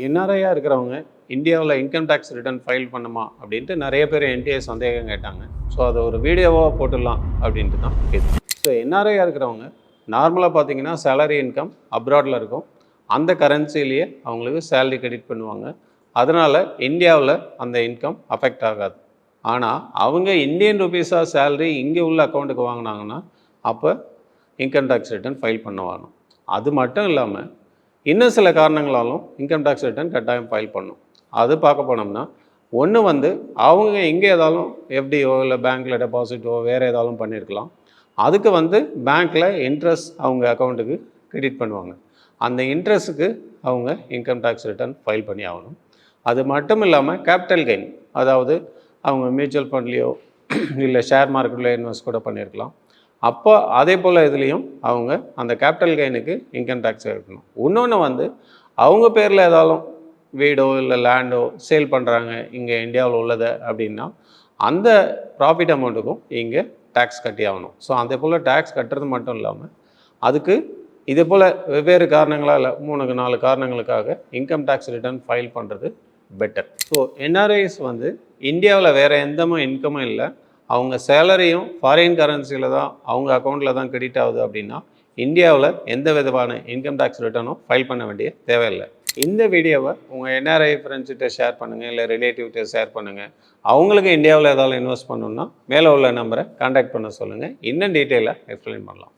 என்ஆர்ஐயா இருக்கிறவங்க இந்தியாவில் income tax return file பண்ணுமா அப்படின்ட்டு நிறைய பேர் என்டிஏ சந்தேகம் கேட்டாங்க. ஸோ அதை ஒரு வீடியோவாக போட்டுடலாம் அப்படின்ட்டு தான் இது. ஸோ என்ஆர்ஐயா இருக்கிறவங்க நார்மலாக பார்த்தீங்கன்னா சேலரி இன்கம் அப்ராடில் இருக்கும். அந்த கரன்சிலேயே அவங்களுக்கு சேலரி கிரெடிட் பண்ணுவாங்க. அதனால் இந்தியாவில் அந்த இன்கம் அஃபெக்ட் ஆகாது. ஆனால் அவங்க இந்தியன் ருபீஸாக சேலரி இங்கே உள்ள அக்கௌண்ட்டுக்கு வாங்கினாங்கன்னா அப்போ இன்கம் டேக்ஸ் ரிட்டர்ன் ஃபைல் பண்ணுவாங்க. அது மட்டும் இல்லாமல் இன்னும் சில காரணங்களாலும் இன்கம் டேக்ஸ் ரிட்டர்ன் கட்டாயம் ஃபைல் பண்ணும். அது பார்க்க போனோம்னா ஒன்று அவங்க எங்கே ஏதாலும் எஃப்டிஓ இல்லை பேங்க்கில் டெபாசிட்டோ வேறு ஏதாலும் பண்ணியிருக்கலாம். அதுக்கு பேங்க்கில் இன்ட்ரெஸ்ட் அவங்க அக்கௌண்ட்டுக்கு கிரெடிட் பண்ணுவாங்க. அந்த இன்ட்ரெஸ்ட்டுக்கு அவங்க இன்கம் டேக்ஸ் ரிட்டர்ன் ஃபைல் பண்ணி ஆகணும். அது மட்டும் இல்லாமல் கேபிட்டல் கெயின், அதாவது அவங்க மியூச்சுவல் ஃபண்ட்லேயோ இல்லை ஷேர் மார்க்கெட்லேயோ இன்வெஸ்ட் கூட பண்ணியிருக்கலாம். அப்போ அதே போல் இதுலேயும் அவங்க அந்த கேபிட்டல் கெயினுக்கு இன்கம் டேக்ஸ் எடுக்கணும். இன்னொன்று அவங்க பேரில் ஏதாலும் வீடோ இல்லை லேண்டோ சேல் பண்ணுறாங்க இங்கே இந்தியாவில் உள்ளதை அப்படின்னா அந்த ப்ராஃபிட் அமௌண்ட்டுக்கும் இங்கே டேக்ஸ் கட்டி ஆகணும். ஸோ அதே போல் டேக்ஸ் கட்டுறது மட்டும் இல்லாமல் அதுக்கு இதே போல் வெவ்வேறு காரணங்களால் 3-4 காரணங்களுக்காக இன்கம் டேக்ஸ் ரிட்டர்ன் ஃபைல் பண்ணுறது பெட்டர். ஸோ என்ஆர்ஐஸ் இந்தியாவில் வேறு எந்தமும் இன்கமும் இல்லை, அவங்க சேலரியும் ஃபாரின் கரன்சியில் தான் அவங்க அக்கௌண்ட்டில் தான் கிரெடிட் ஆகுது அப்படின்னா இந்தியாவில் எந்த விதமான இன்கம் டேக்ஸ் ரிட்டர்னும் ஃபைல் பண்ண வேண்டிய தேவையில்லை. இந்த வீடியோவை உங்கள் என்ஆர்ஐ ஃப்ரெண்ட்ஸ்கிட்ட ஷேர் பண்ணுங்கள், இல்லை ரிலேட்டிவ்கிட்ட ஷேர் பண்ணுங்கள். அவங்களுக்கு இந்தியாவில் ஏதாவது இன்வெஸ்ட் பண்ணணுன்னா மேலே உள்ள நம்பரை கான்டாக்ட் பண்ண சொல்லுங்கள். இன்னும் டீட்டெயிலாக எக்ஸ்பிளைன் பண்ணலாம்.